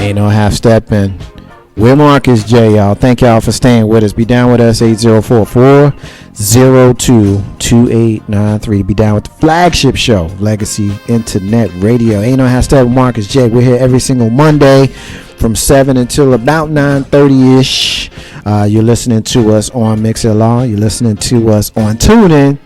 Ain't no half stepping. We're Marcus J, y'all. Thank y'all for staying with us. Be down with us, 8044-022893. Be down with the flagship show, Legacy Internet Radio. Ain't no half stepping. Marcus J. We're here every single Monday from 7 until about 9:30-ish. You're listening to us on MixLR. You're listening to us on TuneIn.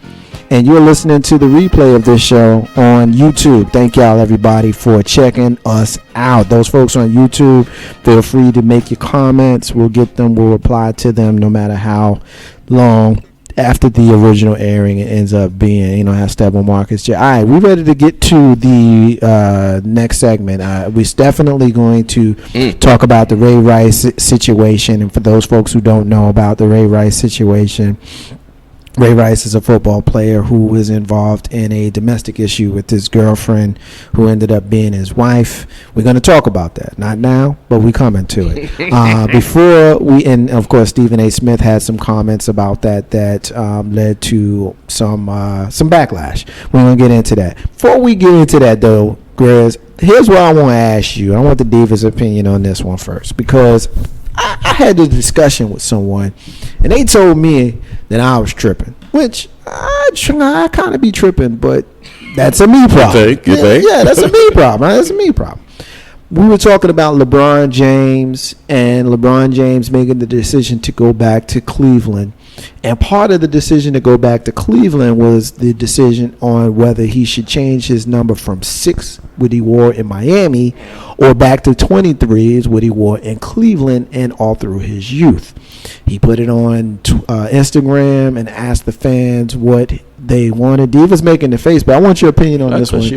And you're listening to the replay of this show on YouTube. Thank y'all, everybody, for checking us out. Those folks on YouTube, feel free to make your comments. We'll get them. We'll reply to them no matter how long after the original airing it ends up being. You know how Step on Marcus. All right, we're ready to get to the next segment. We're definitely going to talk about the Ray Rice situation. And for those folks who don't know about the Ray Rice situation, Ray Rice is a football player who was involved in a domestic issue with his girlfriend who ended up being his wife. We're going to talk about that. Not now, but we coming to it. Before we, and of course, Stephen A. Smith had some comments about that led to some backlash. We're going to get into that. Before we get into that, though, Grizz, here's what I want to ask you. I want the Diva's opinion on this one first, because I had this discussion with someone, and they told me that I was tripping, which I kind of be tripping, but that's a me problem. Yeah, that's a me problem. That's a me problem. We were talking about LeBron James and LeBron James making the decision to go back to Cleveland. And part of the decision to go back to Cleveland was the decision on whether he should change his number from 6, what he wore in Miami, or back to 23 is what he wore in Cleveland and all through his youth. He put it on Instagram and asked the fans what they wanted. Diva's making the face, but I want your opinion on this one.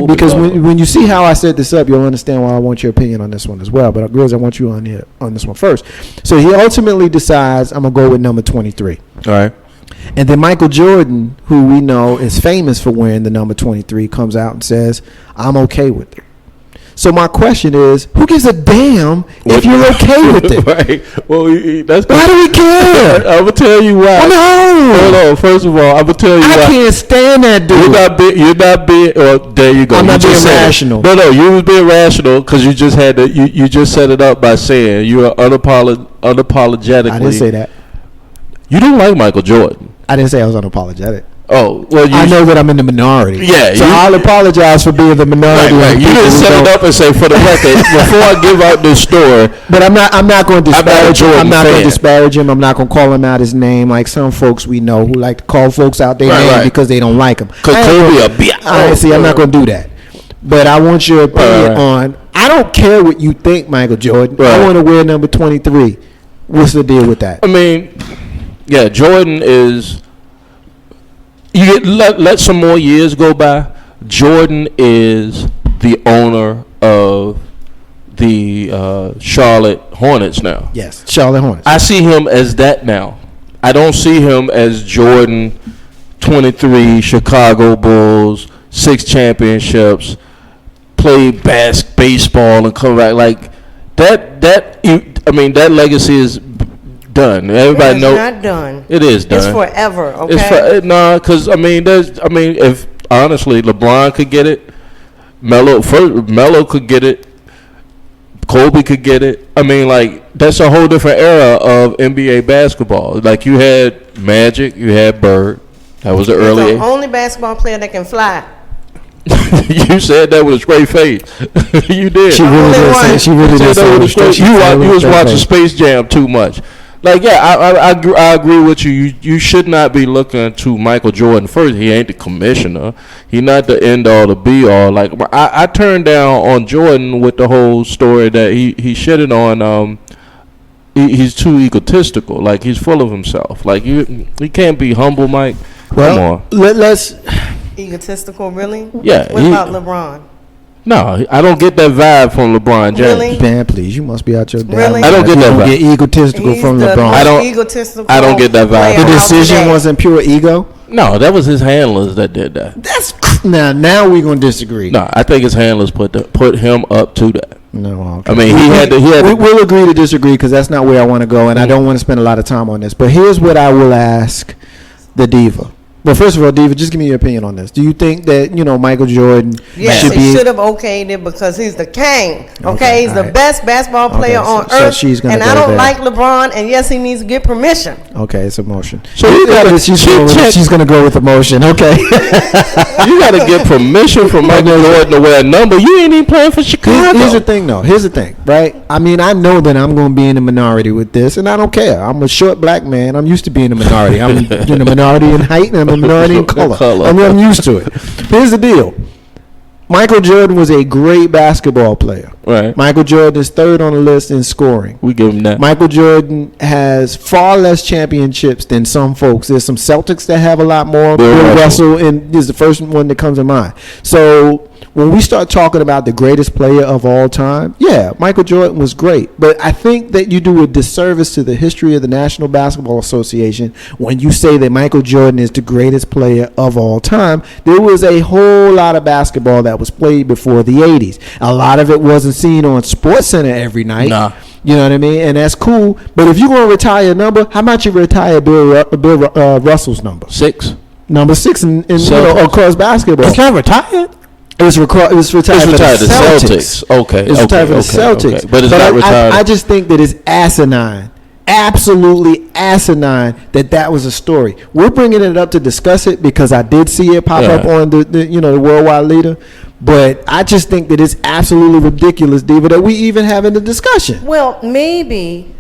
Because when you see how I set this up, you'll understand why I want your opinion on this one as well. But girls, I want you on this one first. So he ultimately decides, I'm going to go with number 23. All right. And then Michael Jordan, who we know is famous for wearing the number 23, comes out and says, I'm okay with it. So my question is, who gives a damn if you're okay with it? Right. Well, that's why do we care? I'm going to tell you why. Oh, no. Hold on. First of all, I'm going to tell you why. I can't stand that dude. You're not being, there you go. I'm not being rational. No, you was being rational because you just had to, you just set it up by saying you are unapologetically. I didn't say that. You don't like Michael Jordan. I didn't say I was unapologetic. Oh, well, I know that I'm in the minority. Yeah. So I'll apologize for being the minority. Right. You didn't set it up and say, for the record, before I give out this story. But I'm not going to disparage him. I'm not going to disparage him. I'm not going to call him out his name like some folks we know who like to call folks out their name because they don't like him. Because Kobe a bitch. I'm not going to do that. But I want your opinion on, I don't care what you think, Michael Jordan. I want to wear number 23. What's the deal with that? I mean, yeah, Jordan is... You let some more years go by. Jordan is the owner of the Charlotte Hornets now. Yes, Charlotte Hornets. I see him as that now. I don't see him as Jordan, 23, Chicago Bulls, 6 championships, played baseball and come back like that. I mean, that legacy is done. Everybody knows. It's not done. It is done. It's forever. Okay. Because if honestly, LeBron could get it, Melo could get it, Kobe could get it. I mean, like that's a whole different era of NBA basketball. Like you had Magic, you had Bird. That was the early. The only basketball player that can fly. You said that with a straight face. You did. She really did. She really did. You was watching Space Jam too much. Like, yeah, I agree with you. You should not be looking to Michael Jordan first. He ain't the commissioner. He not the end all, the be all. Like, I turned down on Jordan with the whole story that he shitted on. He's too egotistical. Like, he's full of himself. Like, he can't be humble, Mike. Come on. Let's. Egotistical, really? Yeah. What about LeBron? No, I don't get that vibe from LeBron James. Really? Man, please, you must be out your damn Really? I don't get that vibe. Get egotistical from LeBron. I don't get that vibe. The decision wasn't pure ego? No, that was his handlers that did that. Now we're gonna disagree. No, I think his handlers put him up to that. No, okay. I mean, we'll agree to disagree because that's not where I want to go, and I don't want to spend a lot of time on this. But here's what I will ask the Diva. But first of all, Diva, just give me your opinion on this. Do you think that, Michael Jordan should have okayed it because he's the king. Okay, he's the best basketball player on earth. She's gonna and I don't like LeBron, and yes, he needs to get permission. Okay, it's emotion. So you gotta, she's going to go with emotion. Okay. You got to get permission from Michael Jordan to wear a number. You ain't even playing for Chicago. Here's the thing, though. Here's the thing, right? I mean, I know that I'm going to be in the minority with this, and I don't care. I'm a short black man. I'm used to being in the minority. I'm in the minority in height, and I'm a minority in color. I mean, I'm used to it. Here's the deal. Michael Jordan was a great basketball player. Right. Michael Jordan is third on the list in scoring. We give him that. Michael Jordan has far less championships than some folks. There's some Celtics that have a lot more. Bill Russell is the first one that comes to mind. So when we start talking about the greatest player of all time, yeah, Michael Jordan was great. But I think that you do a disservice to the history of the National Basketball Association when you say that Michael Jordan is the greatest player of all time. There was a whole lot of basketball that was played before the 80s. A lot of it wasn't seen on SportsCenter every night. Nah. You know what I mean? And that's cool. But if you're going to retire a number, how about you retire Bill Russell's number? 6. Number 6 in across basketball. It's not retired? It was retired for the Celtics. Okay. It's retired for the Celtics. Okay. But it's not retired. I just think that it's asinine. Absolutely asinine that was a story. We're bringing it up to discuss it because I did see it pop up on the worldwide leader. But I just think that it's absolutely ridiculous, Diva, that we even having the discussion. Well, maybe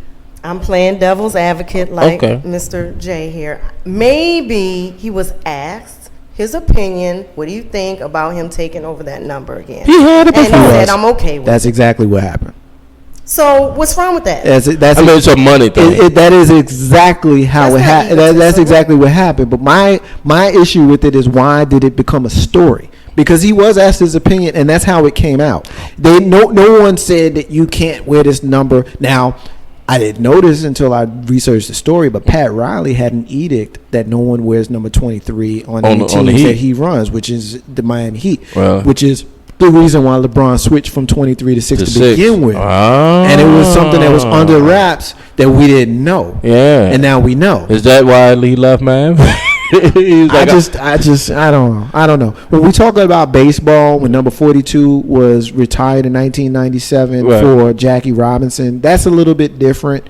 I'm playing devil's advocate like Mr. J here. Maybe he was asked his opinion. What do you think about him taking over that number again? He had it before. And he said, I'm okay with it. That's exactly what happened. So what's wrong with that? It's a money thing. That is exactly how it happened. That's exactly what happened. But my issue with it is, why did it become a story? Because he was asked his opinion, and that's how it came out. No one said that you can't wear this number. Now, I didn't notice until I researched the story, but Pat Riley had an edict that no one wears number 23 on any teams that he runs, which is the Miami Heat, which is the reason why LeBron switched from 23 to 6 to begin with. And it was something that was under wraps that we didn't know. Yeah. And now we know. Is that why he left Miami? I don't know. When we talk about baseball, when number 42 was retired in 1997 for Jackie Robinson, that's a little bit different.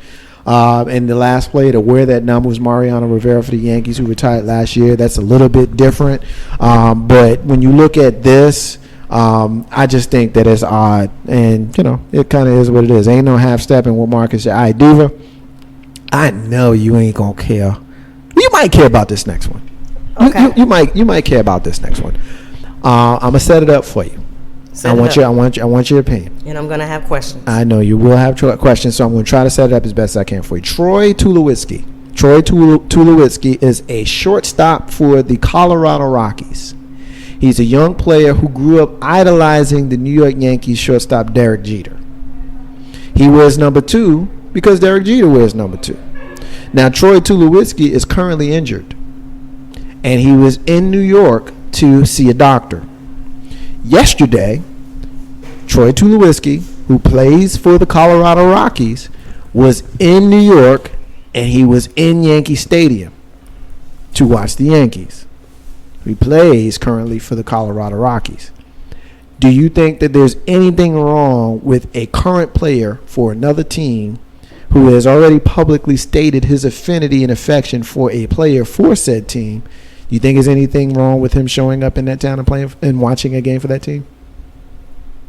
And the last player to wear that number was Mariano Rivera for the Yankees, who retired last year. That's a little bit different. But when you look at this, I just think that it's odd. And, it kind of is what it is. Ain't no half-stepping with Marcus. All right, Diva, I know you ain't going to care. You might care about this next one. Okay. You might care about this next one. I'm gonna set it up for you. I want your opinion. And I'm gonna have questions. I know you will have questions, so I'm gonna try to set it up as best I can for you. Troy Tulowitzki. Tulowitzki is a shortstop for the Colorado Rockies. He's a young player who grew up idolizing the New York Yankees shortstop Derek Jeter. He wears number 2 because Derek Jeter wears number 2. Now, Troy Tulowitzki is currently injured, and he was in New York to see a doctor. Yesterday, Troy Tulowitzki, who plays for the Colorado Rockies, was in New York, and he was in Yankee Stadium to watch the Yankees. He plays currently for the Colorado Rockies. Do you think that there's anything wrong with a current player for another team who has already publicly stated his affinity and affection for a player for said team? Do you think there's anything wrong with him showing up in that town and playing and watching a game for that team?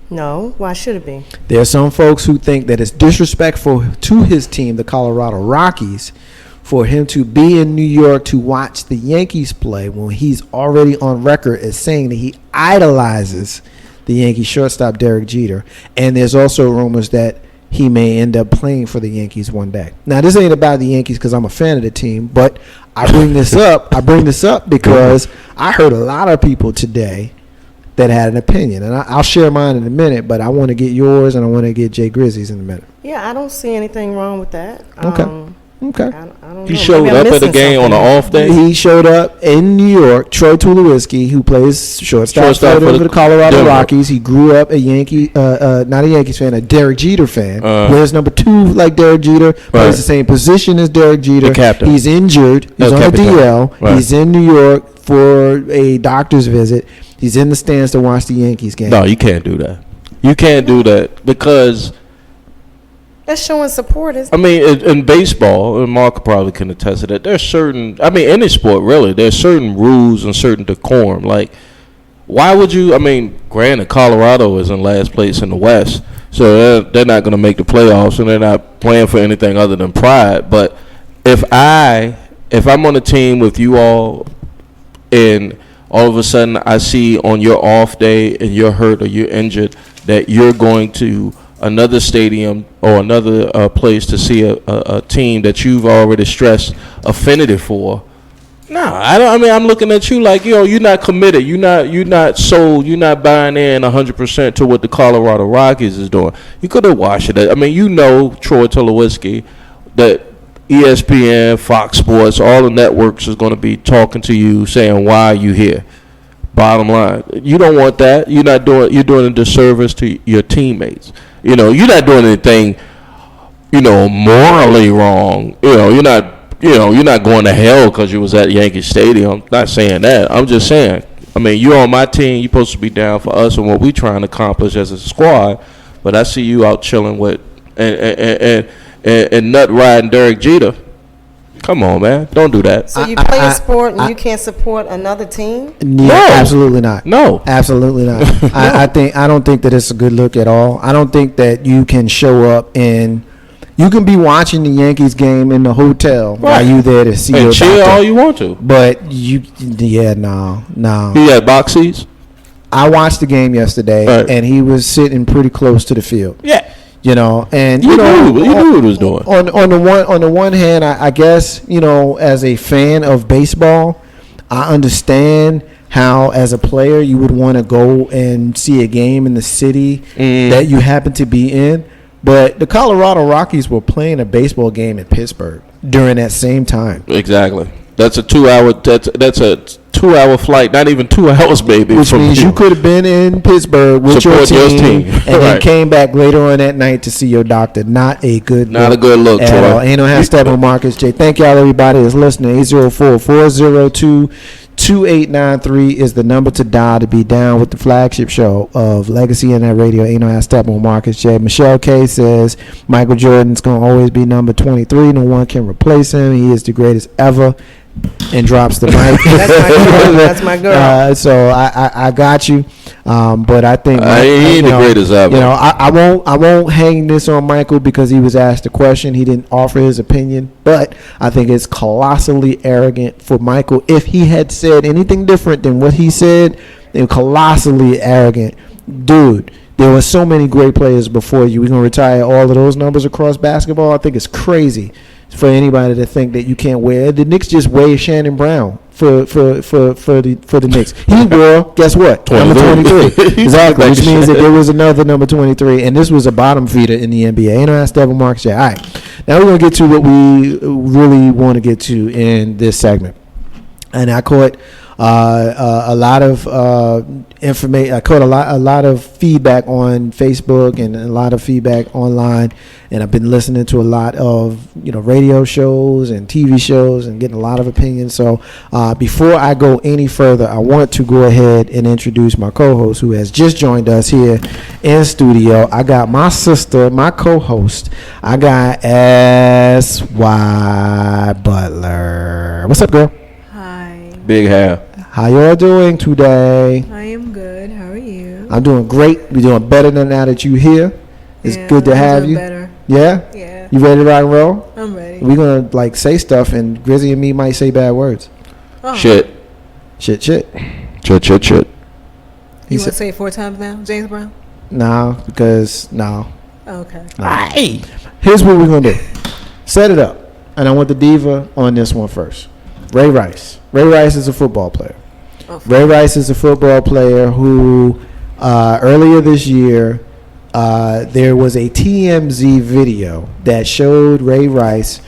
No. Why should it be? There are some folks who think that it's disrespectful to his team, the Colorado Rockies, for him to be in New York to watch the Yankees play when he's already on record as saying that he idolizes the Yankee shortstop Derek Jeter. And there's also rumors that he may end up playing for the Yankees one day. Now, this ain't about the Yankees because I'm a fan of the team, but I bring this up. Because I heard a lot of people today that had an opinion, and I'll share mine in a minute, but I want to get yours, and I want to get Jay Grizzly's in a minute. Yeah, I don't see anything wrong with that. Okay. I don't he know. showed up at a game on an off day. He showed up in New York. Troy Tulowitzki, who plays shortstop for the Colorado Rockies. He grew up a Yankee, not a Yankees fan, a Derek Jeter fan. Wears number 2 like Derek Jeter. Plays the same position as Derek Jeter. The captain. He's injured. He's on the DL. Right. He's in New York for a doctor's visit. He's in the stands to watch the Yankees game. No, you can't do that. You can't do that because that's showing support. I mean, in baseball, and Mark probably can attest to that, there's certain, I mean, any sport really, there's certain rules and certain decorum. Like, why would you, I mean, granted, Colorado is in last place in the West, so they're not going to make the playoffs, and they're not playing for anything other than pride. But if I'm on a team with you all, and all of a sudden I see on your off day and you're hurt or you're injured that you're going to another stadium or another place to see a team that you've already stressed affinity for. No, I don't. I mean, I'm looking at you like, you're not committed. You're not sold. You're not buying in 100% to what the Colorado Rockies is doing. You could have watched it. I mean, Troy Tulowitzki, that ESPN, Fox Sports, all the networks is going to be talking to you, saying why are you here. Bottom line, you don't want that. You're doing a disservice to your teammates. You're not doing anything, morally wrong. You're not going to hell because you was at Yankee Stadium. Not saying that. I'm just saying. I mean, you're on my team. You're supposed to be down for us and what we trying to accomplish as a squad. But I see you out chilling with and nut riding Derek Jeter. Come on, man. Don't do that. So you play a sport and you can't support another team? No, absolutely not. No, absolutely not. I don't think that it's a good look at all. I don't think that you can show up and you can be watching the Yankees game in the hotel while you there to see and your cheer doctor. all you want to. But no. He had box seats. I watched the game yesterday, and he was sitting pretty close to the field. Yeah. And you knew what he was doing. On the one hand, I guess as a fan of baseball, I understand how as a player you would want to go and see a game in the city that you happen to be in. But the Colorado Rockies were playing a baseball game in Pittsburgh during that same time. Exactly. That's a 2-hour. That's a 2-hour flight. Not even 2 hours, baby. Which means you could have been in Pittsburgh with your team, and then came back later on that night to see your doctor. Not a good look at all. Ain't no hashtag on Marcus J. Thank y'all, everybody that's listening. 804-402-2893 is the number to dial to be down with the flagship show of Legacy Internet Radio. Ain't no hashtag on Marcus J. Michelle K says Michael Jordan's going to always be number 23. No one can replace him. He is the greatest ever. And drops the mic. That's my girl. So I got you. But I think he ain't the greatest ever. I won't hang this on Michael because he was asked a question. He didn't offer his opinion. But I think it's colossally arrogant for Michael. If he had said anything different than what he said, then colossally arrogant. Dude, there were so many great players before you. We're going to retire all of those numbers across basketball. I think it's crazy for anybody to think that you can't wear. The Knicks just waived Shannon Brown for the Knicks. He wore, guess what? Number 23. Exactly, which means that there was another number 23, and this was a bottom feeder in the NBA. Ain't no Steppin Marks yet. All right, now we're going to get to what we really want to get to in this segment. And I caught a lot of information. I caught a lot of feedback on Facebook and a lot of feedback online, and I've been listening to a lot of radio shows and TV shows and getting a lot of opinions. So before I go any further, I want to go ahead and introduce my co-host who has just joined us here in studio. I got my sister, my co-host. I got S.Y. Butler. What's up, girl? Big hair. How y'all doing today? I am good. How are you? I'm doing great. We're doing better than now that you're here. It's good to have you. Better. Yeah? Yeah. You ready to rock and roll? I'm ready. We're going to say stuff and Grizzy and me might say bad words. Oh. Shit. Shit. Shit. You want to say it 4 times now, James Brown? No, because no. Oh, okay. No. Hey. Here's what we're going to do. Set it up. And I want the diva on this one first. Ray Rice. Ray Rice is a football player. Ray Rice is a football player who earlier this year there was a TMZ video that showed Ray Rice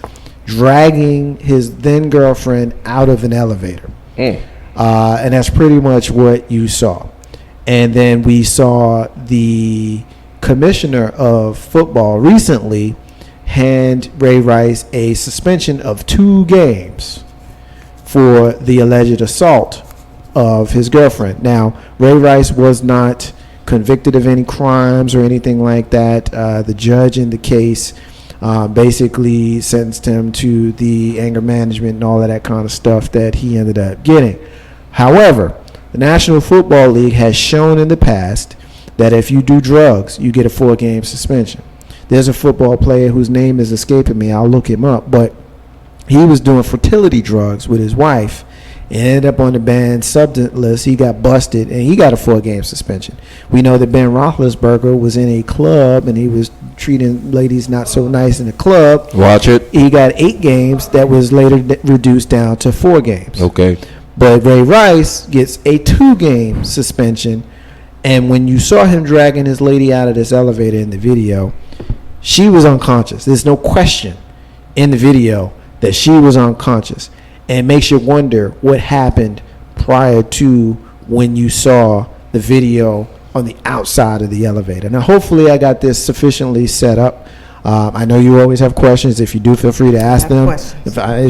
dragging his then girlfriend out of an elevator. And that's pretty much what you saw. And then we saw the commissioner of football recently hand Ray Rice a suspension of 2 games for the alleged assault of his girlfriend. Now, Ray Rice was not convicted of any crimes or anything like that. The judge in the case basically sentenced him to the anger management and all of that kind of stuff that he ended up getting. However, the National Football League has shown in the past that if you do drugs, you get a 4-game suspension. There's a football player whose name is escaping me. I'll look him up, but he was doing fertility drugs with his wife. He ended up on the banned substance list. He got busted, and he got a 4-game suspension. We know that Ben Roethlisberger was in a club, and he was treating ladies not so nice in the club. Watch it. He got 8 games. That was later reduced down to 4 games. Okay. But Ray Rice gets a 2-game suspension, and when you saw him dragging his lady out of this elevator in the video, she was unconscious. There's no question in the video that she was unconscious. And it makes you wonder what happened prior to when you saw the video on the outside of the elevator. Now, hopefully I got this sufficiently set up. I know you always have questions. If you do, feel free to ask them.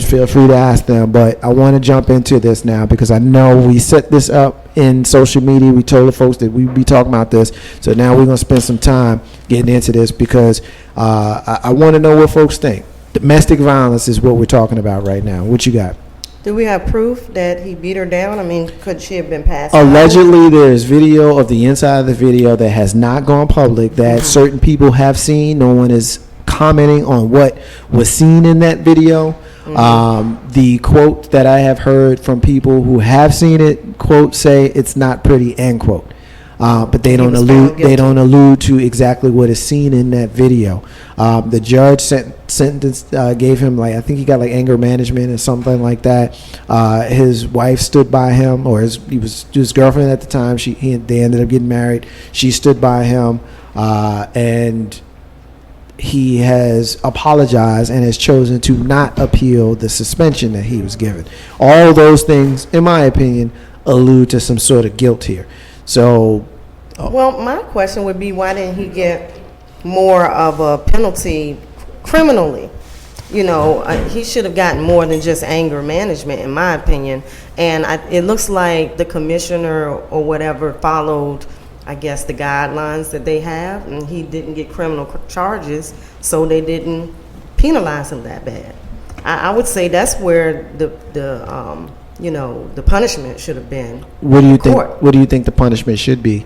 Feel free to ask them. But I want to jump into this now because I know we set this up in social media. We told the folks that we'd be talking about this. So now we're going to spend some time getting into this because I want to know what folks think. Domestic violence is what we're talking about right now. What you got? Do we have proof that he beat her down? I mean, could she have been passed Allegedly, there is video of the inside of the video that has not gone public that certain people have seen. No one is commenting on what was seen in that video. The quote that I have heard from people who have seen it, quote, say it's not pretty, end quote. But they don't allude to exactly what is seen in that video. The judge sentenced gave him I think he got anger management or something like that. His wife stood by him, or his girlfriend at the time. They ended up getting married. She stood by him, and he has apologized and has chosen to not appeal the suspension that he was given. All those things, in my opinion, allude to some sort of guilt here. So, well, my question would be, why didn't he get more of a penalty criminally? You know, he should have gotten more than just anger management, in my opinion. And it looks like the commissioner or whatever followed, I guess, the guidelines that they have, and he didn't get criminal charges, so they didn't penalize him that bad. I would say that's where the punishment should have been. What do you think? What do you think the punishment should be?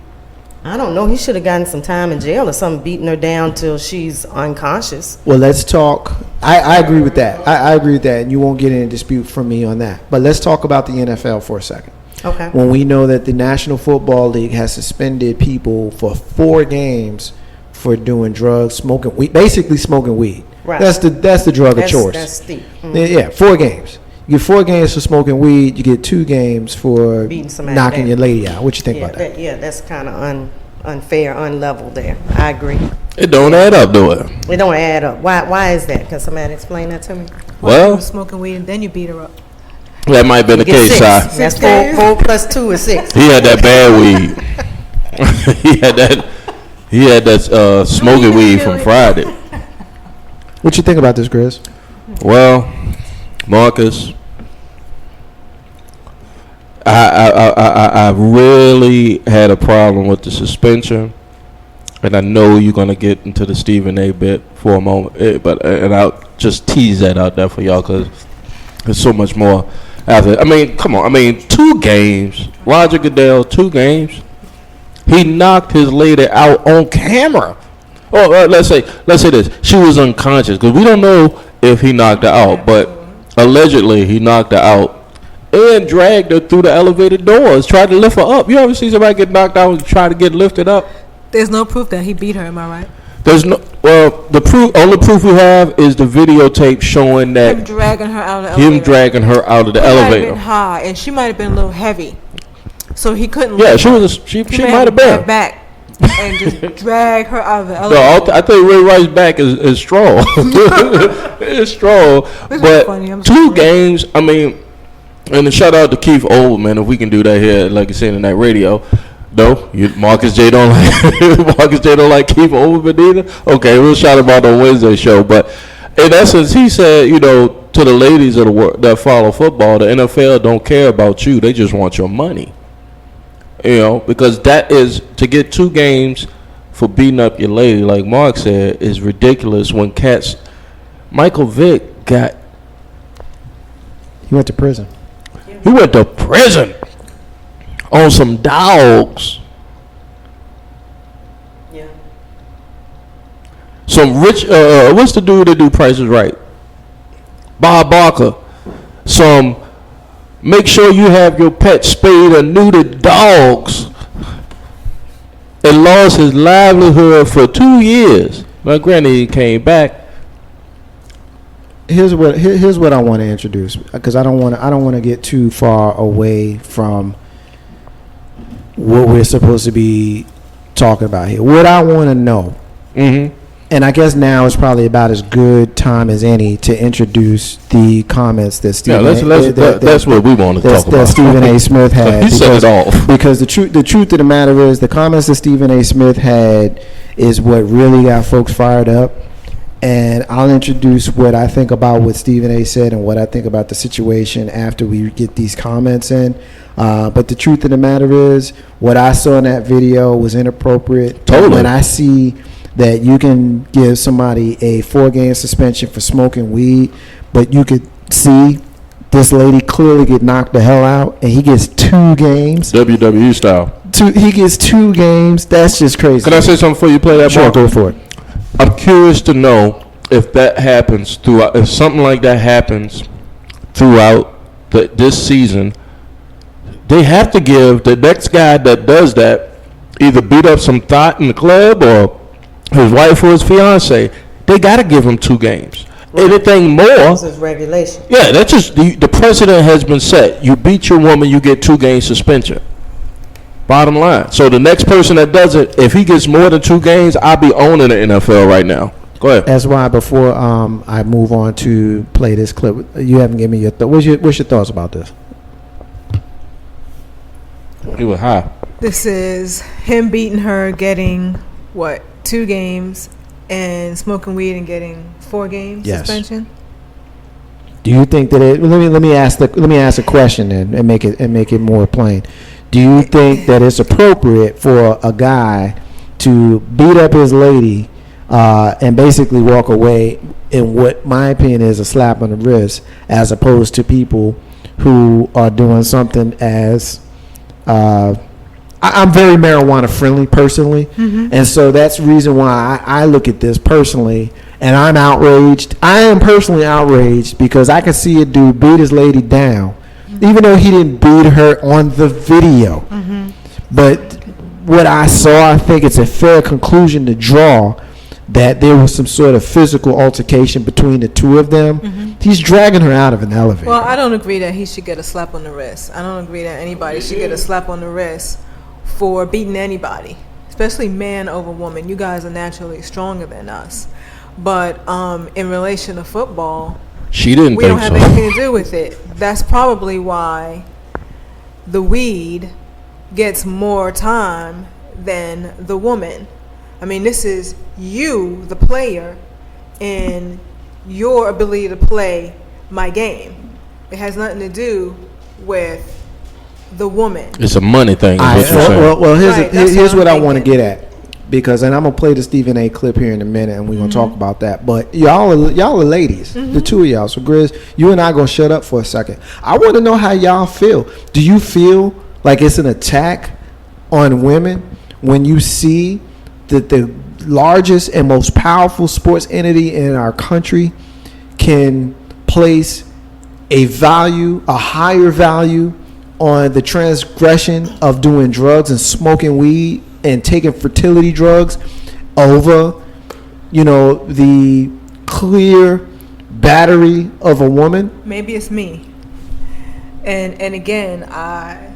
I don't know. He should have gotten some time in jail or something, beating her down till she's unconscious. Well, let's talk. I agree with that. I agree with that, and you won't get any dispute from me on that. But let's talk about the NFL for a second. Okay. When we know that the National Football League has suspended people for 4 games for doing drugs, smoking weed, basically smoking weed. Right. That's the drug of choice. That's steep. Yeah, 4 games. You get 4 games for smoking weed. You get 2 games for knocking your lady out. What you think about that? That's kind of unfair, unlevel there. I agree. It don't add up, do it? It don't add up. Why is that? Can somebody explain that to me? Well, you smoking weed and then you beat her up. That might have been the case, Si. That's 4 plus 2 is 6. He had that bad weed. He had that smoking weed from Friday. What you think about this, Chris? Well, Marcus, I really had a problem with the suspension, and I know you're gonna get into the Stephen A. bit for a moment, and I'll just tease that out there for y'all because there's so much more after. I mean, come on. I mean, 2 games. Roger Goodell, 2 games. He knocked his lady out on camera. Oh, let's say this. She was unconscious because we don't know if he knocked her out, but allegedly he knocked her out and dragged her through the elevator doors, tried to lift her up. You ever see somebody get knocked out and try to get lifted up? There's no proof that he beat her, am I right? There's no. Well, the proof. Only proof we have is the videotape showing that him dragging her out of the elevator. Him dragging her out of the elevator. Might have been high, and she might have been a little heavy, so he couldn't. Yeah, she might have been back and just drag her out of the elevator. No, I think Ray Rice's back is strong. It's strong, but 2 games. I mean, and a shout out to Keith Oldman if we can do that here, like you said in that radio. No, Marcus J don't like Keith Oldman either. Okay, we'll shout him out on Wednesday show. But in essence, he said, to the ladies of the world that follow football, the NFL don't care about you. They just want your money. Because that is to get 2 games for beating up your lady, like Mark said, is ridiculous. When cats, Michael Vick he went to prison. He went to prison on some dogs. Yeah. Some rich. What's the dude that do Price is Right? Bob Barker. Some. Make sure you have your pet spayed or neutered dogs. And lost his livelihood for 2 years. My granny came back. Here's what I want to introduce, because I don't want to get too far away from what we're supposed to be talking about here. What I want to know, and I guess now is probably about as good time as any to introduce the comments that Stephen. That's what we want to talk about. That Stephen A. Smith had. He set it off. Because the truth of the matter is, the comments that Stephen A. Smith had is what really got folks fired up. And I'll introduce what I think about what Stephen A. said and what I think about the situation after we get these comments in. But the truth of the matter is, what I saw in that video was inappropriate. Totally. When I see that you can give somebody a 4-game suspension for smoking weed, but you could see this lady clearly get knocked the hell out, and he gets 2 games. WWE style. He gets 2 games. That's just crazy. Can I say something before you play that? Sure, go for it. I'm curious to know if that happens throughout. If something like that happens throughout this season, they have to give the next guy that does that either beat up some thought in the club or his wife or his fiance. They got to give him 2 games. Right. Anything more, this is regulation. Yeah, that's just the precedent has been set. You beat your woman, you get 2 game suspension. Bottom line. So the next person that does it, if he gets more than 2 games, I'll be owning the NFL right now. Go ahead. That's why before I move on to play this clip, you haven't given me your thoughts. What's your thoughts about this? He was high. This is him beating her, getting 2 games, and smoking weed and getting 4 games suspension. Do you think that let me ask a question then and make it more plain. Do you think that it's appropriate for a guy to beat up his lady and basically walk away in what my opinion is a slap on the wrist, as opposed to people who are doing something as I'm very marijuana friendly personally, and so that's the reason why I look at this personally, and I'm outraged. I am personally outraged because I can see a dude beat his lady down, even though he didn't beat her on the video. But what I saw, I think it's a fair conclusion to draw that there was some sort of physical altercation between the 2 of them. He's dragging her out of an elevator. Well, I don't agree that he should get a slap on the wrist. I don't agree that anybody should get a slap on the wrist for beating anybody, especially man over woman. You guys are naturally stronger than us. But in relation to football, we don't have anything to do with it. That's probably why the weed gets more time than the woman. I mean, this is you, the player, and your ability to play my game. It has nothing to do with the woman. It's a money thing. Well, here's what I want to get at, because, and I'm gonna play the Stephen A. clip here in a minute, and we're gonna talk about that. But y'all are ladies, the 2 of y'all. So Grizz, you and I gonna shut up for a second. I want to know how y'all feel. Do you feel like it's an attack on women when you see that the largest and most powerful sports entity in our country can place a higher value on the transgression of doing drugs and smoking weed and taking fertility drugs over, the clear battery of a woman? Maybe it's me. And again, I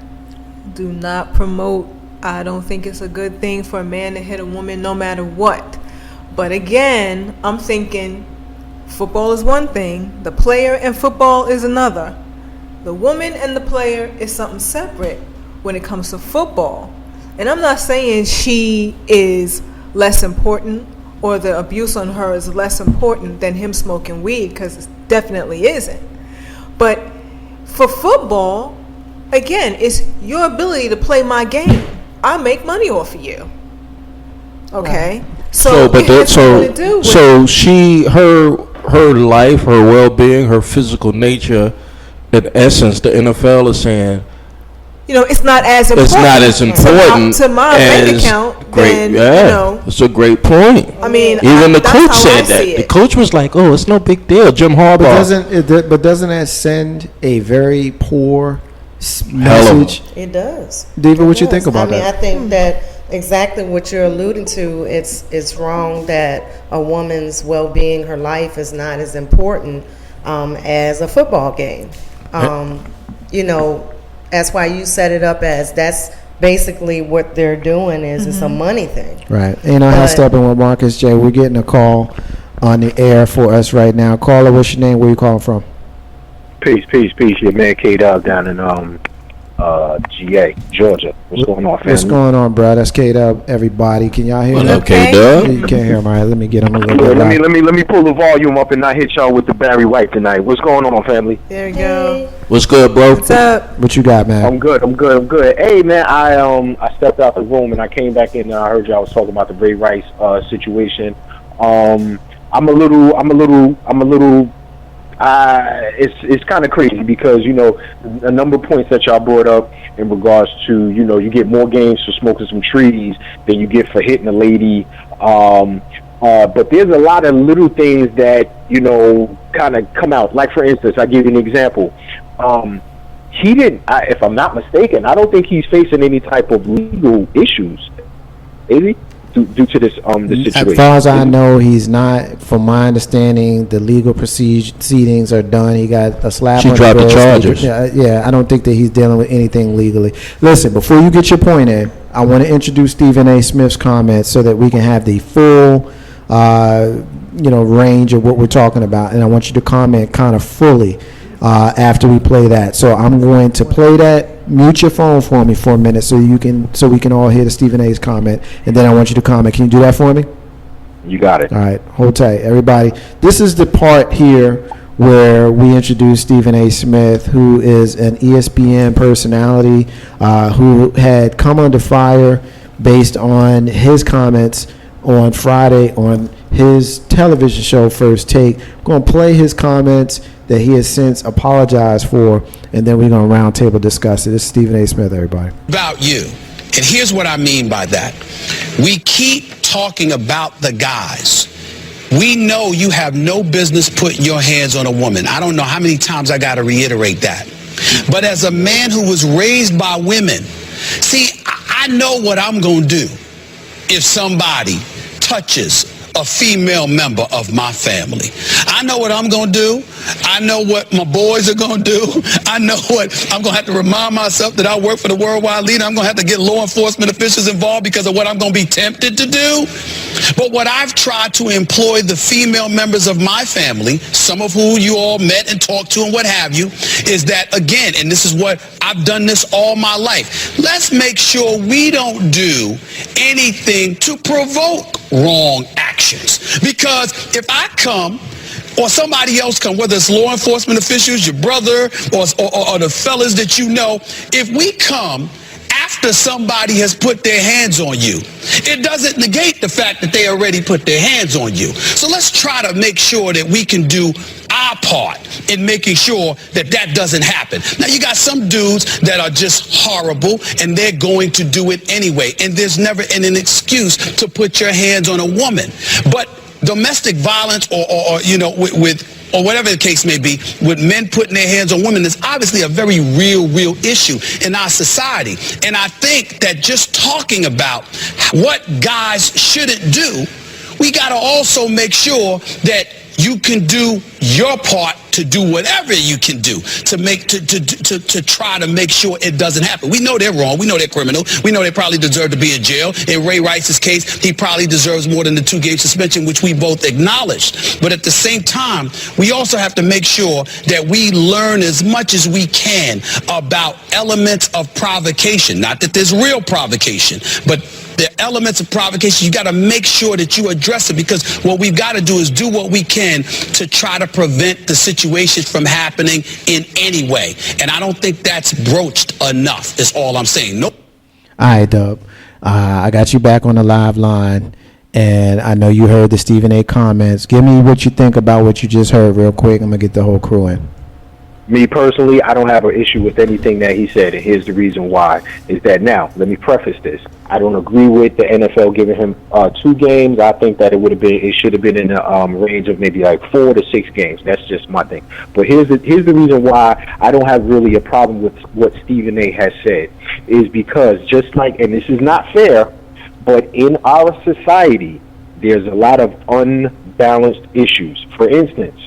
do not promote. I don't think it's a good thing for a man to hit a woman no matter what. But again, I'm thinking football is one thing, the player and football is another. The woman and the player is something separate when it comes to football. And I'm not saying she is less important or the abuse on her is less important than him smoking weed, because definitely isn't. But for football, again, it's your ability to play my game. I make money off of you. Okay? So her life, her well-being, her physical nature, in essence, the NFL is saying, it's not as important. It's not as important to my bank account. Great, it's a great point. I mean, even the coach said that. The coach was like, "Oh, it's no big deal." Jim Harbaugh. But doesn't that send a very poor message? It does. David, what you think about that? I think that exactly what you're alluding to. It's wrong that a woman's well-being, her life, is not as important as a football game. That's why you set it up as that's basically what they're doing is it's a money thing. Right. How Steppin with Marcus J. We're getting a call on the air for us right now. Caller, what's your name? Where you calling from? Peace. Your man K-Dub down in GA, Georgia. What's going on, family? What's going on, bro? That's K-Dub, everybody. Can y'all hear me? What up, K-Dub? You can't hear him. All right, let me get him a little bit. Let me pull the volume up and not hit y'all with the Barry White tonight. What's going on, family? There we go. What's good, bro? What's up? What you got, man? I'm good. Hey, man, I stepped out the room and I came back in and I heard y'all was talking about the Ray Rice situation. I'm a little. It's kind of crazy because a number of points that y'all brought up in regards to you get more games for smoking some trees than you get for hitting a lady. But there's a lot of little things that kind of come out. Like for instance, I give you an example. He didn't. If I'm not mistaken, I don't think he's facing any type of legal issues. Is he? Due to this situation. As far as I know, he's not. From my understanding, the legal proceedings are done. He got a slap. She dropped the charges. Yeah, I don't think that he's dealing with anything legally. Listen, before you get your point in, I want to introduce Stephen A. Smith's comments so that we can have the full, range of what we're talking about, and I want you to comment kind of fully after we play that. So I'm going to play that. Mute your phone for me for a minute so we can all hear the Stephen A's comment, and then I want you to comment. Can you do that for me? You got it. All right, hold tight, everybody. This is the part here where we introduce Stephen A. Smith, who is an ESPN personality who had come under fire based on his comments on Friday on his television show First Take. I'm going to play his comments that he has since apologized for, and then we're going to round table discuss it. This is Stephen A. Smith, everybody. About you, and here's what I mean by that. We keep talking about the guys. We know you have no business putting your hands on a woman. I don't know how many times I got to reiterate that. But as a man who was raised by women, see, I know what I'm going to do if somebody touches a female member of my family. I know what I'm going to do. I know what my boys are going to do. I know what I'm going to have to remind myself that I work for the worldwide leader. I'm going to have to get law enforcement officials involved because of what I'm going to be tempted to do. But what I've tried to employ the female members of my family, some of who you all met and talked to and what have you, is that, again, and this is what I've done this all my life, let's make sure we don't do anything to provoke wrong actions. Because if I come or somebody else come, whether it's law enforcement officials, your brother, or the fellas that you know, if we come after somebody has put their hands on you, it doesn't negate the fact that they already put their hands on you. So let's try to make sure that we can do our part in making sure that that doesn't happen. Now, you got some dudes that are just horrible, and they're going to do it anyway. And there's never an excuse to put your hands on a woman. But domestic violence or whatever the case may be, with men putting their hands on women is obviously a very real issue in our society. And I think that just talking about what guys shouldn't do, we got to also make sure that you can do your part to do whatever you can do to try to make sure it doesn't happen. We know they're wrong. We know they're criminal. We know they probably deserve to be in jail. In Ray Rice's case, he probably deserves more than the 2-game suspension, which we both acknowledged. But at the same time, we also have to make sure that we learn as much as we can about elements of provocation. Not that there's real provocation, but There are elements of provocation. You got to make sure that you address it, because what we've got to do is do what we can to try to prevent the situation from happening in any way. And I don't think that's broached enough, is all I'm saying. Nope. All right, Dub. I got you back on the live line, and I know you heard the Stephen A. comments. Give me what you think about what you just heard real quick. I'm going to get the whole crew in. Me personally, I don't have an issue with anything that he said, and here's the reason why. Is that now, let me preface this. I don't agree with the NFL giving him 2 games. I think that it should have been in the range of maybe like 4 to 6 games. That's just my thing. But here's the reason why I don't have really a problem with what Stephen A. has said, is because just like, and this is not fair, but in our society, there's a lot of unbalanced issues. For instance,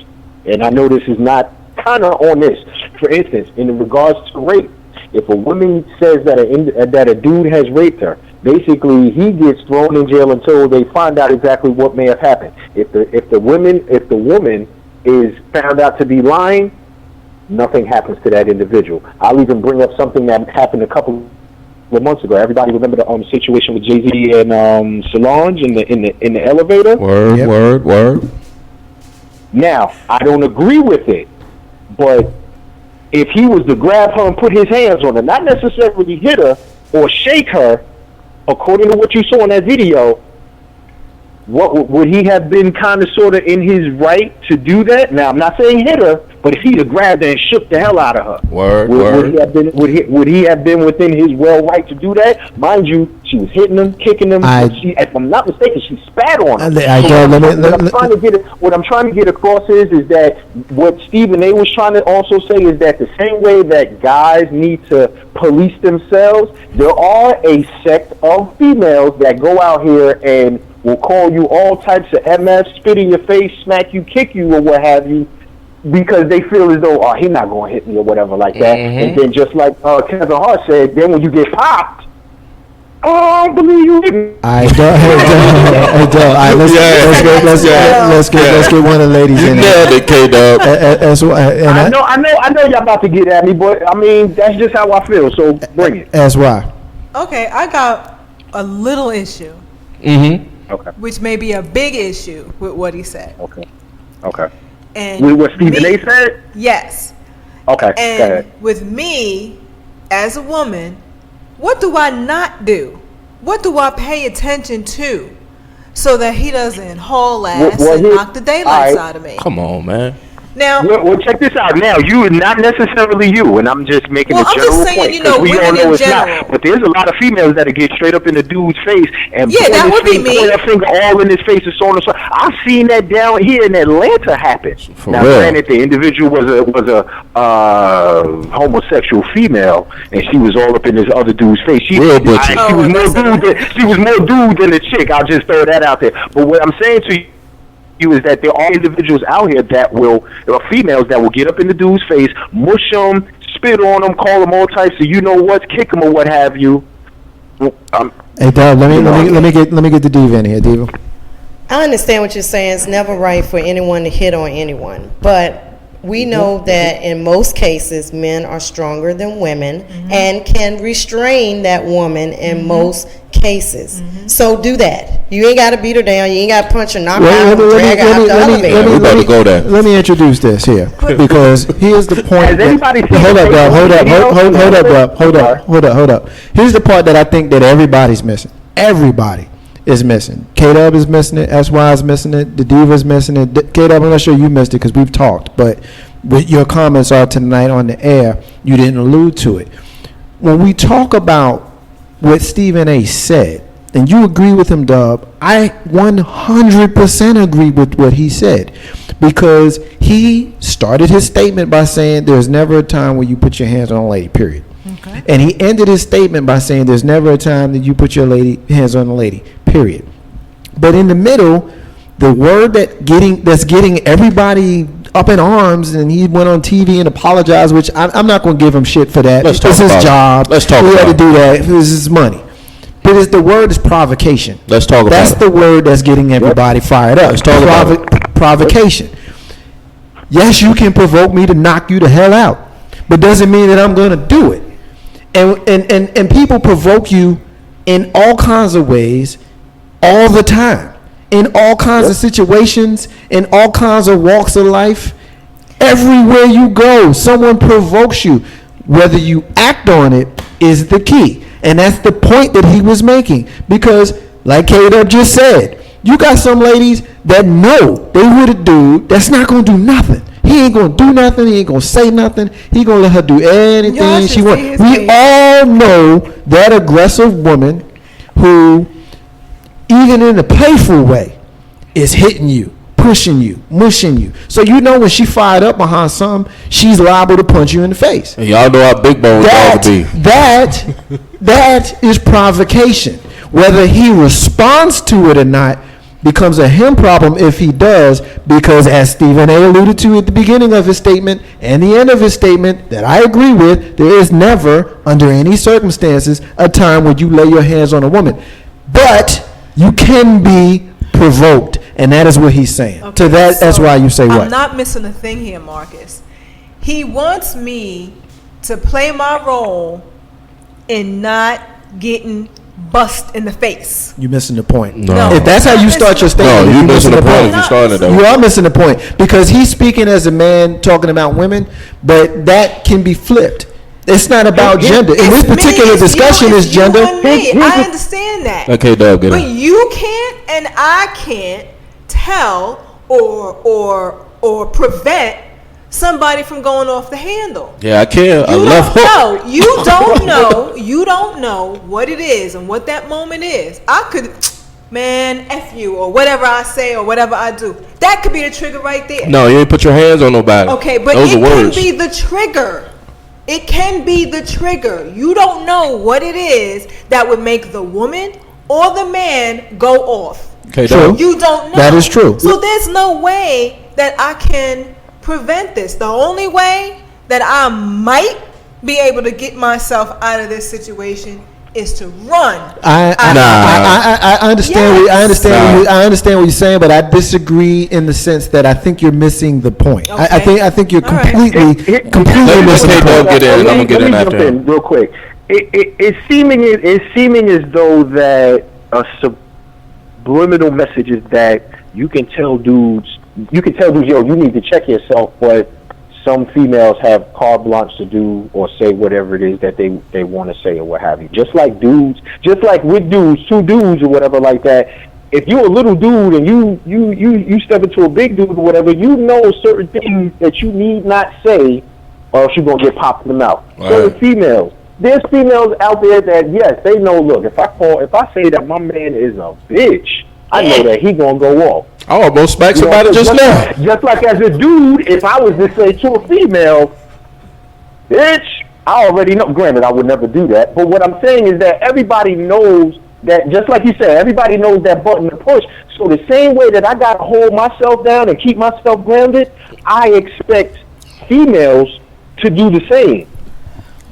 and I know this is not kind of on this. For instance, in regards to rape, if a woman says that a dude has raped her, basically he gets thrown in jail until they find out exactly what may have happened. If the woman is found out to be lying, nothing happens to that individual. I'll even bring up something that happened a couple of months ago. Everybody remember the situation with Jay-Z and Solange in the elevator? Word. Now, I don't agree with it. But if he was to grab her and put his hands on her, not necessarily hit her or shake her, according to what you saw in that video, what would he have been kind of sort of in his right to do that? Now, I'm not saying hit her, but if he'd have grabbed her and shook the hell out of her, would he have been within his right to do that? Mind you, she was hitting him, kicking him. If I'm not mistaken, she spat on him. What I'm trying to get across is that what Stephen A. was trying to also say is that the same way that guys need to police themselves, there are a sect of females that go out here and will call you all types of MF, spit in your face, smack you, kick you, or what have you, because they feel as though, he's not going to hit me or whatever like that. Mm-hmm. And then just like Kevin Hart said, then when you get popped, I don't believe you hit me. Let's get one of the ladies in there. You nailed it, K-Dub. I know y'all about to get at me, but I mean, that's just how I feel, so bring it. That's why. Okay, I got a little issue. Mm-hmm. Okay. Which may be a big issue with what he said. Okay. And with what Stephen A. said? Yes. Okay. And go ahead. with me, as a woman, what do I not do? What do I pay attention to so that he doesn't haul ass and knock the daylights out of me? Come on, man. Now, well, check this out. Now, you, not necessarily you, and I'm just making a general point. You know, we all know it's general. not. But there's a lot of females that get straight up in the dude's face and that would be me. Point that finger all in his face and so on and so on. I've seen that down here in Atlanta happen. Now, granted, the individual was a homosexual female, and she was all up in this other dude's face. She was more dude than the chick. I'll just throw that out there. But what I'm saying to you is that there are individuals out here there are females that will get up in the dude's face, mush him, spit on him, call him all types of kick him or what have you. Hey, Dad, let me get the diva in here, diva. I understand what you're saying. It's never right for anyone to hit on anyone, but we know that in most cases, men are stronger than women and can restrain that woman in most cases. So do that. You ain't got to beat her down. You ain't got to punch her, knock her out, drag her out the elevator. We about to go there. Let me introduce this here, because here's the point. Hold up. Here's the part that I think that everybody's missing. Everybody is missing. K-Dub is missing it. SY is missing it. The Diva is missing it. K-Dub, I'm not sure you missed it because we've talked, but with your comments are tonight on the air, you didn't allude to it. When we talk about what Stephen A. said, and you agree with him, Dub, I 100% agree with what he said, because he started his statement by saying there's never a time where you put your hands on a lady, period. Okay. And he ended his statement by saying there's never a time that you put your hands on a lady, period. But in the middle, the word that's getting everybody up in arms, and he went on TV and apologized, which I'm not going to give him shit for that. It's his job. Let's talk about it. He had to do that. It was his money. But the word is provocation. Let's talk about it. That's the word that's getting everybody fired up. Let's talk about it. Provocation. Yes, you can provoke me to knock you the hell out, but doesn't mean that I'm going to do it. And people provoke you in all kinds of ways, all the time, in all kinds of situations, in all kinds of walks of life. Everywhere you go, someone provokes you. Whether you act on it is the key. And that's the point that he was making. Because, like K-Dub just said, you got some ladies that know they with a dude that's not going to do nothing. He ain't going to do nothing. He ain't going to say nothing. He going to let her do anything she wants. We all know that aggressive woman who, even in a playful way, is hitting you, pushing you, mushing you. So you know when she fired up behind something, she's liable to punch you in the face. And y'all know how big bones y'all be. That is provocation. Whether he responds to it or not becomes a him problem if he does, because as Stephen A. alluded to at the beginning of his statement and the end of his statement that I agree with, there is never, under any circumstances, a time when you lay your hands on a woman. But you can be provoked, and that is what he's saying. Okay, to that, that's why you say what? I'm not missing a thing here, Marcus. He wants me to play my role in not getting bust in the face. You're missing the point. No. If that's how you start your statement, you're missing the point. If you started it, you are missing the point, because he's speaking as a man talking about women, but that can be flipped. It's not about gender. In this particular discussion, is gender. I understand that. Okay, Doug, get it. But you can't and I can't tell or prevent somebody from going off the handle. Yeah, I can. I left hook. No, you don't know what it is and what that moment is. I could, man, F you, or whatever I say or whatever I do. That could be the trigger right there. No, you ain't put your hands on nobody. Okay, but those it are words. can be the trigger. It can be the trigger. You don't know what it is that would make the woman or the man go off. Okay, true. You don't know. That is true. So there's no way that I can prevent this. The only way that I might be able to get myself out of this situation is to run. I understand. Yes. I understand what you're saying, but I disagree in the sense that I think you're missing the point. Okay. I think you're All right. completely missing the point. Get in. I'm gonna get in Let me after jump in real quick. It's seeming as though that a subliminal message is that you can tell dudes, yo, you need to check yourself, but some females have carte blanche to do or say whatever it is that they want to say or what have you. Just like with dudes, two dudes or whatever like that. If you're a little dude and you step into a big dude or whatever, you know certain things that you need not say, or else you're gonna get popped in the mouth. Right. So the females. There's females out there that, yes, they know, look, if I say that my man is a bitch, I know that he gonna go off. I almost smacked somebody just now. Just like as a dude, if I was to say to a female, bitch, I already know. Granted, I would never do that. But what I'm saying is that everybody knows that, just like you said, everybody knows that button to push. So the same way that I got to hold myself down and keep myself grounded, I expect females to do the same.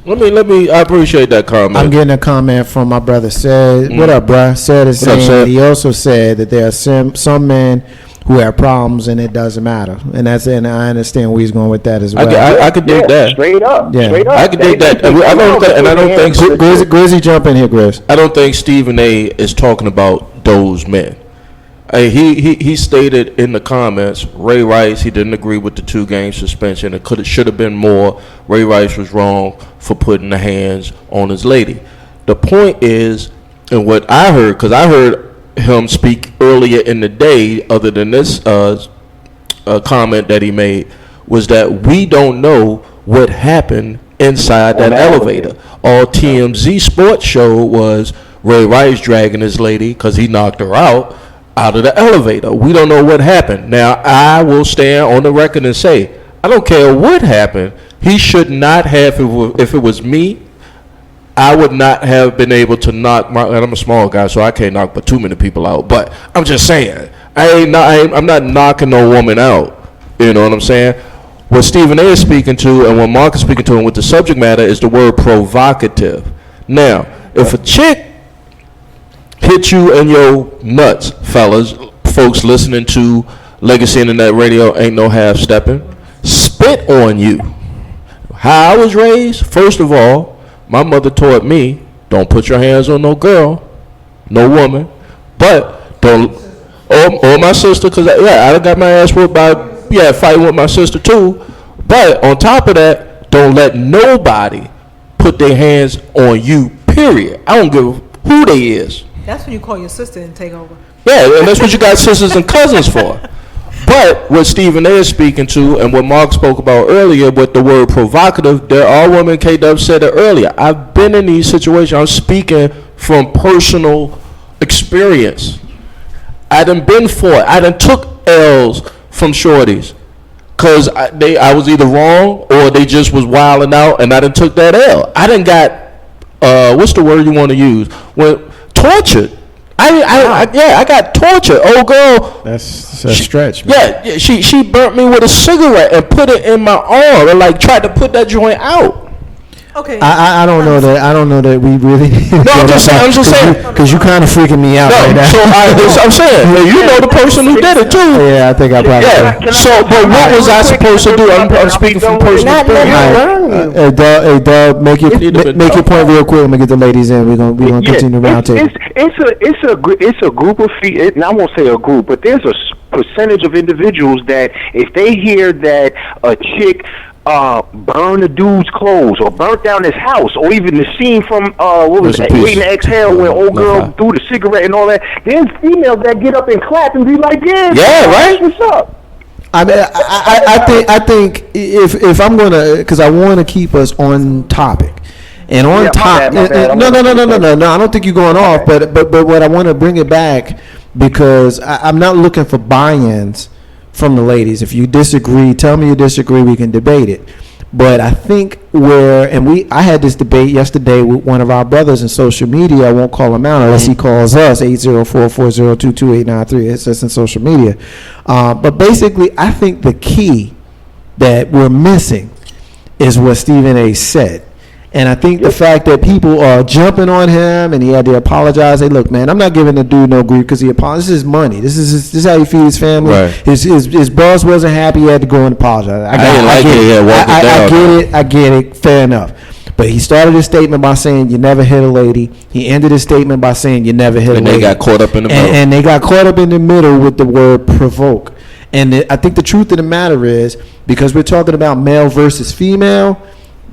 Let me. I appreciate that comment. I'm getting a comment from my brother. Said, what up, bruh? Said is saying that he also said that there are some men who have problems and it doesn't matter, and I understand where he's going with that as well. I could dig that. Straight up. I could dig that. I don't think Grizzy, jump in here, Grizz. I don't think Stephen A. is talking about those men. He stated in the comments, Ray Rice, he didn't agree with the 2-game suspension. It should have been more. Ray Rice was wrong for putting the hands on his lady. The point is, and what I heard, because I heard him speak earlier in the day, other than this comment that he made, was that we don't know what happened inside that elevator. All TMZ Sports show was Ray Rice dragging his lady, because he knocked her out of the elevator. We don't know what happened. Now, I will stand on the record and say, I don't care what happened. He should not have, if it was me, I would not have been able to knock and I'm a small guy, so I can't knock but too many people out. But I'm just saying, I'm not knocking no woman out. You know what I'm saying? What Stephen A. is speaking to and what Mark is speaking to and what the subject matter is the word provocative. Now, if a chick hit you in your nuts, fellas, folks listening to Legacy Internet Radio, ain't no half stepping, spit on you. How I was raised, first of all, my mother taught me, don't put your hands on no girl, no woman, but don't, or my sister, because I done got my ass whooped by, fighting with my sister too. But on top of that, don't let nobody put their hands on you, period. I don't give who they is. That's when you call your sister and take over. Yeah, and that's what you got sisters and cousins for. But what Stephen A. is speaking to, and what Mark spoke about earlier with the word provocative, there are women, K-Dub said it earlier, I've been in these situations. I'm speaking from personal experience. I done been for it. I done took L's from shorties. Because I was either wrong or they just was wilding out, and I done took that L. I done got, what's the word you want to use? When tortured. I got tortured. Old girl. That's a stretch, man. Yeah, she burnt me with a cigarette and put it in my arm and like tried to put that joint out. Okay. I don't know that. I don't know that we really. No, I'm just saying. Because you kind of freaking me out right now. So I'm saying, you know the person who did it too. Yeah, I think I probably. Yeah. So, but what was I supposed to do? I'm speaking from personal experience. Hey, Doug, make your point real quick. Let me get the ladies in. We're gonna continue the round table. It's a group of and I won't say a group, but there's a percentage of individuals that if they hear that a chick burn a dude's clothes or burnt down his house, or even the scene from what was it, Waiting to Exhale, where old girl threw the cigarette and all that, there's females that get up and clap and be like, yeah, right, what's up? I mean, I think if I'm gonna, because I want to keep us on topic. And on top, no, I don't think you're going off, but what I want to bring it back, because I'm not looking for buy-ins from the ladies. If you disagree, tell me you disagree, we can debate it. But I think I had this debate yesterday with one of our brothers in social media. I won't call him out unless he calls us, 804-402-2893. It's us in social media. But basically, I think the key that we're missing is what Stephen A. said. And I think the fact that people are jumping on him and he had to apologize. Hey, look, man, I'm not giving the dude no grief because he apologized. This is money. This is how he feeds his family. Right. His boss wasn't happy. He had to go and apologize. I get it. Fair enough. But he started his statement by saying, you never hit a lady. He ended his statement by saying, you never hit a lady. And they got caught up in the middle. And they got caught up in the middle with the word provoke. And I think the truth of the matter is, because we're talking about male versus female,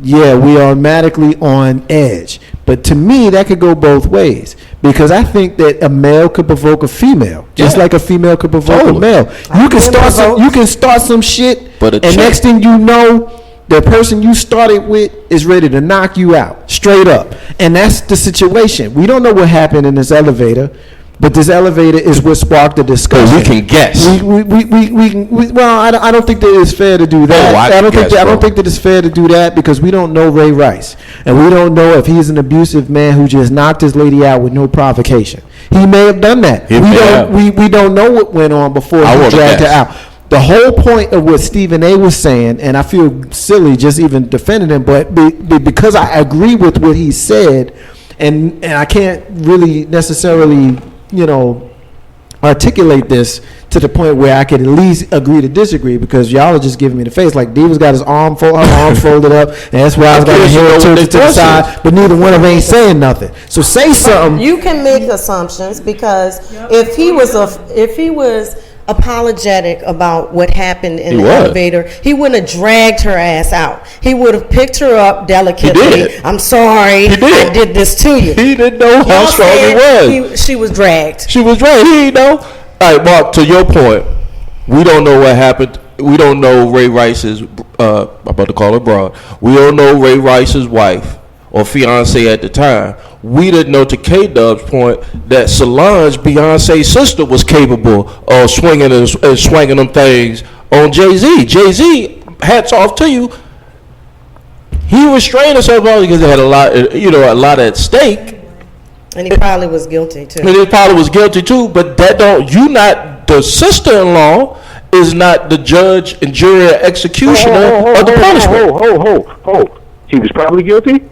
yeah, we are automatically on edge. But to me, that could go both ways. Because I think that a male could provoke a female, just like a female could provoke a male. You can start some shit, and next thing you know, the person you started with is ready to knock you out, straight up. And that's the situation. We don't know what happened in this elevator. But this elevator is what sparked the discussion. We can guess. Well, I don't think that it's fair to do that. I don't think that it's fair to do that because we don't know Ray Rice, and we don't know if he's an abusive man who just knocked his lady out with no provocation. He may have done that. We don't know what went on before he dragged her out. The whole point of what Stephen A. was saying, and I feel silly just even defending him, but because I agree with what he said, and I can't really necessarily articulate this to the point where I could at least agree to disagree, because y'all are just giving me the face. Like Diva's got her arms folded up, and that's why I was got my head tilted to the side, but neither one of them ain't saying nothing. So say something. You can make assumptions, because if he was apologetic about what happened in the elevator, he wouldn't have dragged her ass out. He would have picked her up delicately. I'm sorry, I did this to you. He didn't know how strong he was. She was dragged. He didn't know. All right, Mark, to your point, we don't know what happened. We don't know Ray Rice's, I'm about to call her broad. We don't know Ray Rice's wife or fiance at the time. We didn't know, to K-Dub's point, that Solange, Beyonce's sister, was capable of swinging and swinging them things on Jay-Z. Jay-Z, hats off to you. He restrained himself because he had a lot at stake. And he probably was guilty too. But the sister-in-law is not the judge and jury or executioner of the punishment. He was probably guilty?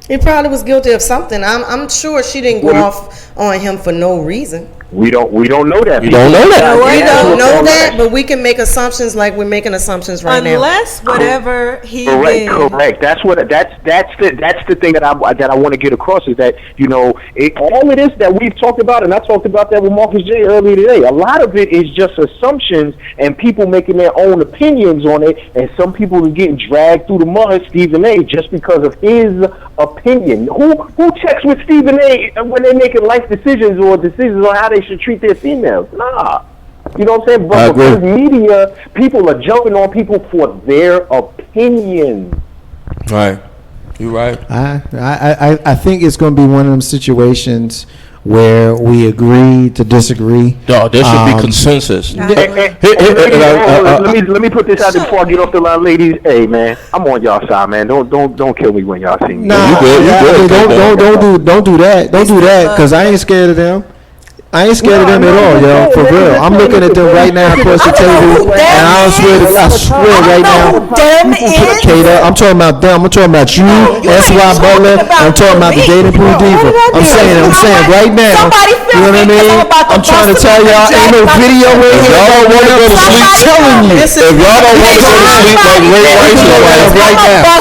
He probably was guilty of something. I'm sure she didn't go off on him for no reason. We don't know that. You don't know that. We don't know that, but we can make assumptions like we're making assumptions right now. Unless whatever he did. Correct. That's the thing that I want to get across is that all of this that we've talked about, and I talked about that with Marcus J earlier today. A lot of it is just assumptions and people making their own opinions on it, and some people are getting dragged through the mud. Stephen A. just because of his opinion. Who checks with Stephen A. when they're making life decisions or decisions on how they should treat their females? Nah. You know what I'm saying? But because media, people are jumping on people for their opinions. Right. You're right. I think it's going to be one of them situations where we agree to disagree. No, there should be consensus. Let me put this out there before I get off the line, ladies. Hey, man, I'm on y'all side, man. Don't kill me when y'all see me. No, don't do that. Don't do that, because I ain't scared of them. I ain't scared of them at all, yo. For real. I'm looking at them right now across the table, and I swear right now. Kata, I'm talking about them. I'm talking about you, S.Y. Butler. I'm talking about the Dating Pool Diva. I'm saying right now. You know what I mean? I'm trying to tell y'all, ain't no video in here. Y'all don't want to go to sleep. Telling you. If y'all don't want to go to sleep like Ray Rice right now.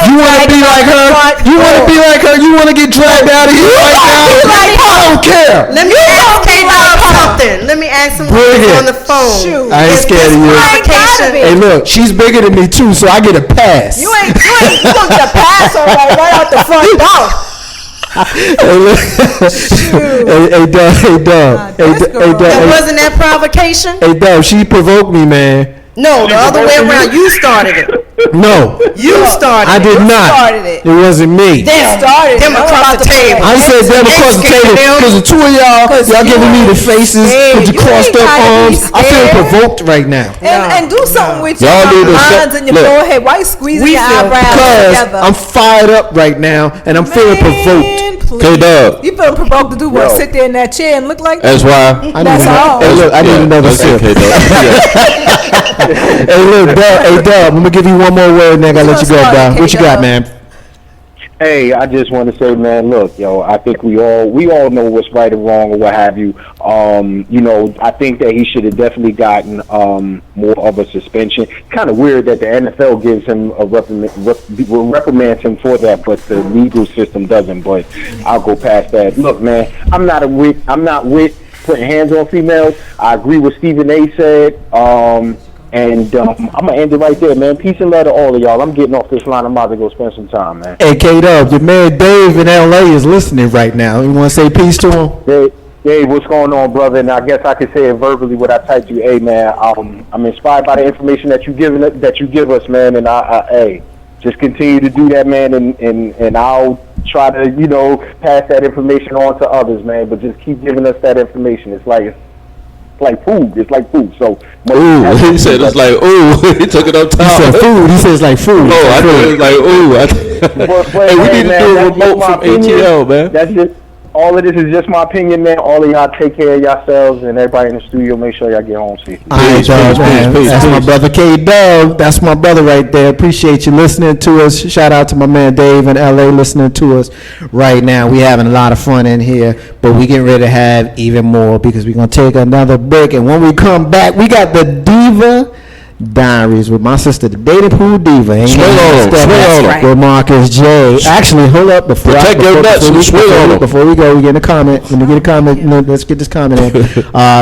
You want to be like her? You want to be like her? You want to get dragged out of here right now? I don't care. Let me ask K-Dog something. Let me ask him on the phone. Shoot. I ain't scared of you. Hey, look, she's bigger than me too, so I get a pass. You gonna get a pass right out the front door. Hey, look. Hey, Dub. Wasn't that provocation? Hey, Dub, she provoked me, man. No, the other way around. You started it. No. You started it. I did not. It wasn't me. Them started them across the table. I said them across the table because the two of y'all giving me the faces with your crossed up arms. I feel provoked right now. And do something with your lines and your forehead. Why you squeezing your eyebrows together? Because I'm fired up right now and I'm feeling provoked. K-Dub. You feeling provoked to do what? Sit there in that chair and look like that? That's why. That's all. Hey, look, I need another sip. Hey, look, Dub, I'm gonna give you one more word, and then I gotta let you go, Dub. What you got, man? Hey, I just want to say, man, look, yo, I think we all know what's right and wrong or what have you. I think that he should have definitely gotten more of a suspension. Kind of weird that the NFL gives him a reprimands him for that, but the legal system doesn't. But I'll go past that. Look, man, I'm not with putting hands on females. I agree with Stephen A. said. And I'm going to end it right there, man. Peace and love to all of y'all. I'm getting off this line. I'm about to go spend some time, man. Hey, K-Dub, your man Dave in L.A. is listening right now. You want to say peace to him? Hey, what's going on, brother? And I guess I could say it verbally what I typed you. Hey, man, I'm inspired by the information that you give us, man. And hey, just continue to do that, man. And I'll try to, pass that information on to others, man. But just keep giving us that information. It's like food. It's like food. So he said it's like he took it up top. He said food. He says like food. Oh, I thought it was like Hey, we need to do a remote from ATL, man. That's just all of this is just my opinion, man. All of y'all take care of yourselves, and everybody in the studio, make sure y'all get home safe. Peace. That's my brother K-Dub. That's my brother right there. Appreciate you listening to us. Shout out to my man Dave in LA listening to us right now. We having a lot of fun in here, but we getting ready to have even more because we're gonna take another break. And when we come back, we got the Diva Diaries with my sister, the Dating Pool Diva. With Marcus J. Actually, hold up before we go, we get a comment. When we get a comment, let's get this comment in.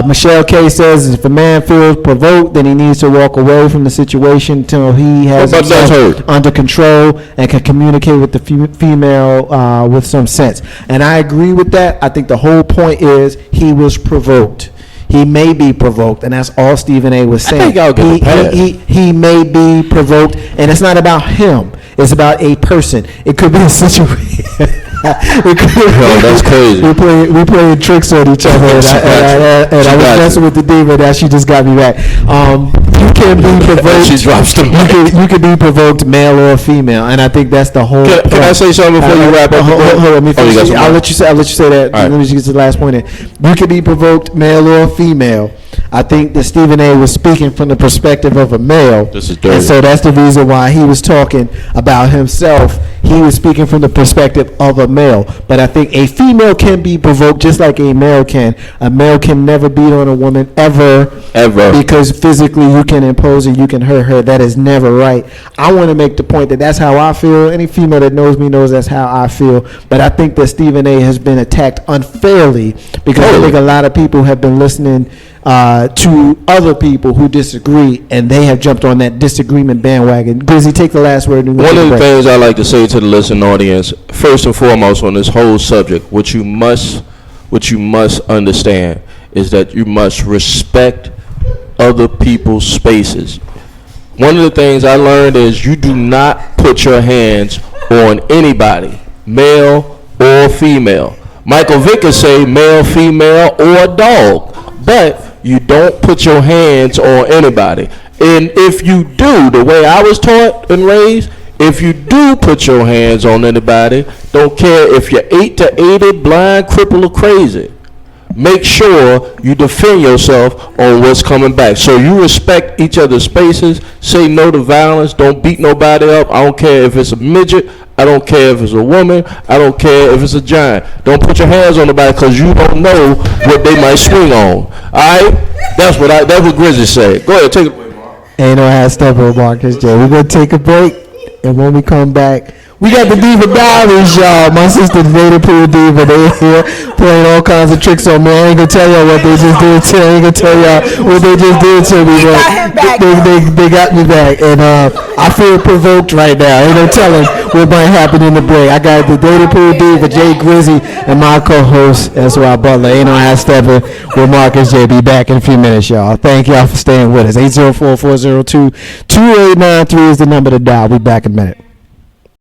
Michelle K says, if a man feels provoked, then he needs to walk away from the situation until he has himself under control and can communicate with the female with some sense. And I agree with that. I think the whole point is he was provoked. He may be provoked, and that's all Stephen A. was saying. I think y'all get a pass. He may be provoked, and it's not about him. It's about a person. It could be a situation. That's crazy. We playing tricks on each other, and I was messing with the diva. That she just got me back. You can be provoked. She drops the mic. You can be provoked, male or female, and I think that's the whole. Can I say something before you wrap up? Hold on, I'll let you say that. Right. Let me just get to the last point. You can be provoked, male or female. I think that Stephen A. was speaking from the perspective of a male. This is dirty. And so that's the reason why he was talking about himself. he was speaking from the perspective of a male. But I think a female can be provoked just like a male can. A male can never beat on a woman ever, because physically you can impose and you can hurt her. That is never right. I want to make the point that that's how I feel. Any female that knows me knows that's how I feel. But I think that Stephen A. has been attacked unfairly, because I think a lot of people have been listening to other people who disagree, and they have jumped on that disagreement bandwagon. Grizzy, take the last word. One of the things I like to say to the listening audience, first and foremost on this whole subject, what you must understand is that you must respect other people's spaces. One of the things I learned is you do not put your hands on anybody, male or female. Michael Vick could say male, female, or dog, but you don't put your hands on anybody. And if you do, the way I was taught and raised, if you do put your hands on anybody, don't care if you're 8 to 80, blind, crippled, or crazy, make sure you defend yourself on what's coming back. So you respect each other's spaces, say no to violence, don't beat nobody up. I don't care if it's a midget, I don't care if it's a woman, I don't care if it's a giant. Don't put your hands on nobody, because you don't know what they might swing on. Alright? That's what Grizzly said. Go ahead, take it away, Mark. Ain't no half step on Marcus J. We're going to take a break, and when we come back, we got the Diva Diaries, y'all. My sister, the Vader Pool Diva, they here playing all kinds of tricks on me. I ain't gonna tell y'all what they just did to me. I ain't gonna tell y'all what they just did to me. They got me back, and I feel provoked right now. Ain't no telling what might happen in the break. I got the Vader Pool Diva, Jay Grizzy, and my co-host, S.Y. Butler. Ain't no half stepping with Marcus J. Be back in a few minutes, y'all. Thank y'all for staying with us. 804-402-2893 is the number to dial. We back in a minute.